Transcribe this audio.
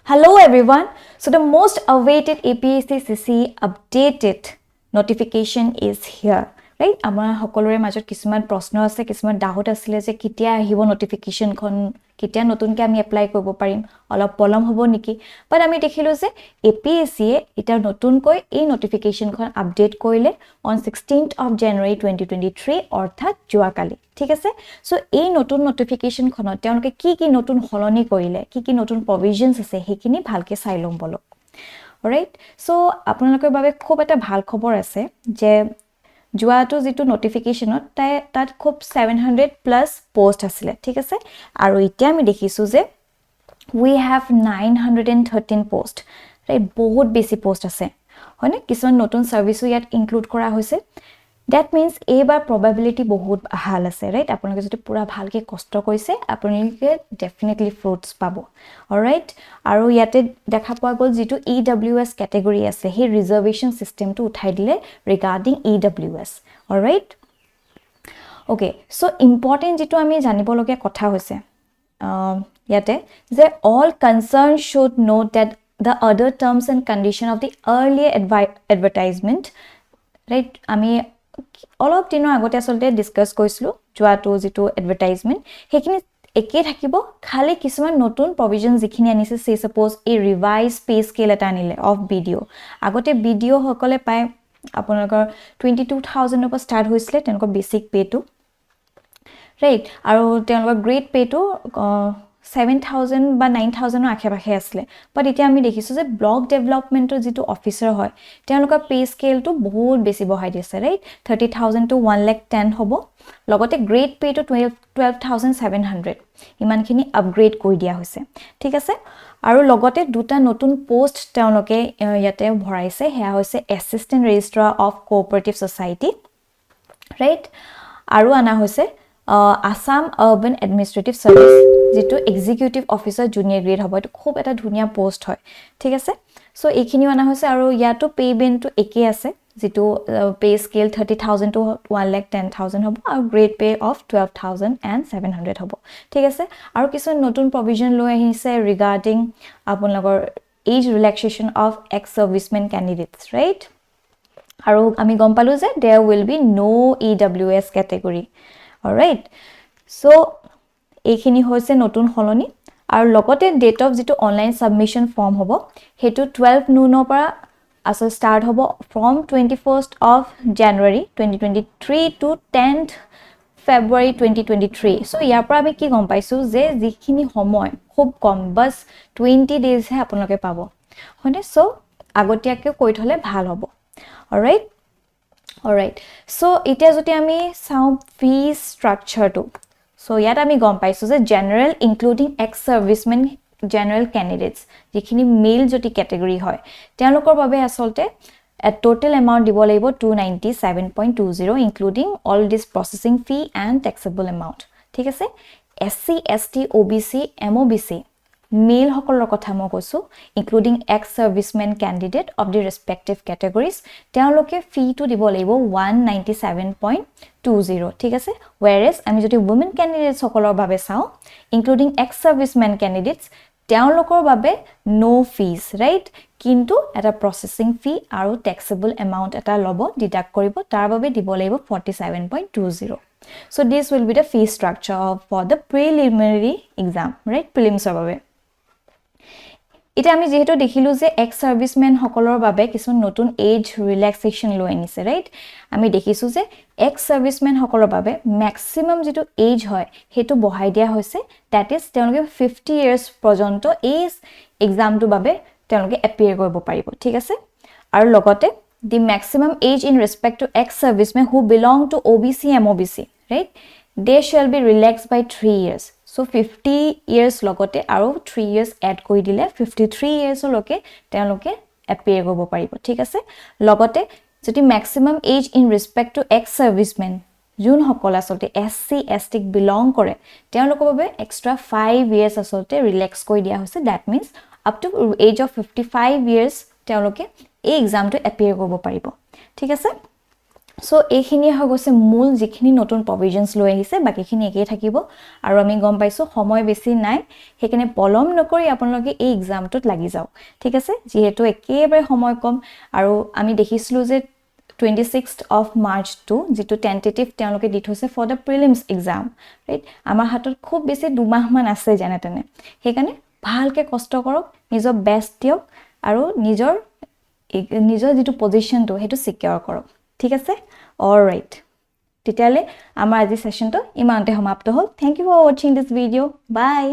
Hello everyone. So the most awaited APSC updated notification is here. Right? Amar hokolore major kisman prosno ase kisman doubt asile je kitia ahibo notification kon kitia notun ke ami apply koribo parim olop polom hobo niki but ami dekhilu je APSC eta notun koi ei notification kon update korile on 16th of January 2023 orthat jua kali ঠিক আছে so এই নতুন notification খনত তেওঁলোকে কি নতুন হলনি কৰিলে কি নতুন প্ৰভিজনছ আছে হেকিনি ভালকে চাই লম বলক অলৰাইট সো আপোনালোকৰ বাবে খুব এটা ভাল খবৰ আছে যে জুৱাটো যেটো নোটিফিকেশনত তাত খুব 700 প্লাস পোষ্ট আছিল ঠিক আছে আৰু এতিয়া আমি দেখিছো যে we have 913 পোষ্ট ৰাইট বহুত বেছি পোষ্ট আছে হয়নে কিছুমান নতুন সাৰ্ভিসও ইয়াত ইনক্লুড কৰা হৈছে That means এবাৰ probability বহুত ভাল আছে ৰাইট আপোনালোকে যদি পুৰা ভালকে কষ্ট কৰিছে আপোনালোকে ডেফিনেটলি ফ্ৰুটস পাব অলৰাইট আৰু ইয়াতে দেখা পোৱা গল যেটো EWS ক্যাটেগৰি আছে হে ৰিজাৰ্ভেশন সিস্টেমটো উঠাই দিলে regarding EWS alright okay so important যেটো আমি জানিব লগা কথা হৈছে ইয়াতে যে all concerned should note that the other terms and condition of the earlier advertisement right আমি অলপ দিনৰ আগতে আসলতে ডিসকাস কৰিছিলো জুৱাটো যেটো এডভাৰটাইজমেন্ট হেকিনি একে থাকিব খালি কিছুমান নতুন প্ৰভিজন যিখিনি আনিছে সে সাপোজ এ ৰিভাইজ পে স্কেল এটা আনিলে অফ ভিডিও আগতে ভিডিও হকলে পায় আপোনালোকৰ 22000 ৰ পৰা ষ্টাৰ্ট হৈছিলে তেওঁলোকৰ বেসিক পেটো ৰাইট আৰু তেওঁলোকৰ গ্ৰেড পেটো 7000 বা 9000 ৰ আখে আছিল বাট এতিয়া আমি দেখিছো যে ব্লক ডেভেলপমেন্টৰ যেটো অফিচাৰ হয় তেওঁলোকৰ পে স্কেলটো বহুত বেছি বঢ়াই দিছে ৰাইট 30000 টু 110 হ'ব লগতে গ্ৰেড পেটো 12700 ইমানখিনি আপগ্ৰেড কৰি দিয়া হৈছে ঠিক আছে আৰু লগতে দুটা নতুন পোষ্ট তেওঁলোকে ইয়াতে ভৰাইছে হেয়া হৈছে assistant registrar of cooperative society right আৰু আনা হৈছে Assam Urban Administrative Service যেটো এক্সিকিউটিভ অফিচাৰ জুনিয়ৰ গ্ৰেড হ'ব এটো খুব এটা ধুনিয়া পোষ্ট হয় ঠিক আছে সো এইখিনি আনা হৈছে আৰু ইয়াটো পে বেনটো একে আছে যেটো পে স্কেল 30000 টু 110000 হ'ব আৰু গ্ৰেড পে অফ 12700 হ'ব ঠিক আছে আৰু কিছু নতুন প্ৰভিজন লৈ আহিছে ৰিগাৰ্ডিং আপোনালোকৰ age relaxation of ex servicemen candidates right আৰু আমি গম পালো যে there will be no EWS category alright so এইখিনি হৈছে নতুন হলনি আৰু লগতে ডেট অফ যেটো অনলাইন সাবমিশন ফৰ্ম হ'ব হেতু 12 নুনৰ পৰা আসল স্টাৰ্ট হ'ব from 21st of January 2023 to 10th February 2023 so ইয়াৰ পৰা আমি কি গম পাইছো যে যিখিনি সময় খুব কম বাস 20 ডেজ হে আপোনালোকে পাব হয়নে সো আগতিয়াকে কৈ থলে ভাল হ'ব alright so এতিয়া যদি আমি চাও ফি স্ট্ৰাকচাৰটো So yet আমি গম পাইছো যে general including ex servicemen general candidates যিখিনি মেল যদি ক্যাটেগৰি হয় তেওঁলোকৰ বাবে আসলতে a total amount দিব লাগিব 297.20 including all this processing fee and taxable amount ঠিক আছে SC ST OBC MOBC মেল হকলৰ কথা মই কৈছো including ex servicemen candidate of the respective categories তেওঁলোকে ফি টু দিব লাগিব 197.20 ঠিক আছে whereas আমি যদি women candidates হকলৰ বাবে চাও including ex servicemen candidates তেওঁলোকৰ বাবে no fees right কিন্তু এটা processing fee আৰু taxable amount এটা লব ডিডাক্ট কৰিব তাৰ বাবে দিব লাগিব 47.20 so this will be the fee structure for the preliminary exam right prelims বাবে এটা আমি যেহেতু দেখিলো যে এক্স সার্ভিসম্যান হকলৰ বাবে কিছু নতুন এজ ৰিল্যাক্সেশন লৈ আনিছে ৰাইট আমি দেখিছো যে এক্স সাৰ্ভিসম্যান হকলৰ বাবে ম্যাক্সিমাম যেটো এজ হয় হেতু বঢ়াই দিয়া হৈছে দ্যাট ইজ তেওঁলোকে 50 ইয়ার্স পৰ্যন্ত এই এক্সামটো বাবে তেওঁলোকে এপিয়াৰ কৰিব পাৰিব ঠিক আছে আৰু লগতে the maximum age in respect to ex servicemen who belong to OBC MOBC right they shall be relaxed by 3 years so 50 years logote aru 3 years add koi dile 53 years loke তেওঁলোকে appear কৰিব পাৰিব ঠিক আছে লগতে যদি maximum age in respect to ex servicemen যোন হকল আসলতে SC ST belong কৰে তেওঁলোকৰ বাবে extra 5 years আসলতে relax কৰি দিয়া হৈছে that means up to age of 55 years তেওঁলোকে এই এক্সামটো appear কৰিব পাৰিব ঠিক আছে সো এইখিনি হৈ গৈছে মূল যিখিনি নতুন প্ৰভিজনছ লৈ আহিছে বাকিখিনি একেই থাকিব আৰু আমি গম পাইছো সময় বেছি নাই সেইকাৰণে পলম নকৰি আপোনালোকে এই এক্সামটোত লাগি যাওক ঠিক আছে যেহেতু একেবাৰে সময় কম আৰু আমি দেখিছিলো যে 26th of March to যেটো টেন্টেটিভ তেওঁলোকে দি থৈছে for the prelims exam right আমাৰ হাতত খুব বেছি 2 মাহ মান আছে জানে তেনে সেইকাৰণে ভালকে কষ্ট কৰক নিজৰ বেষ্ট দিয়ক আৰু নিজৰ যেটো পজিশনটো হেতু সিকিউৰ কৰক ঠিক আছে অলৰাইট তেতিয়ালে আমাৰ আজি সেশনটো ইমানতে সমাপ্ত হ'ল thank you for watching this video by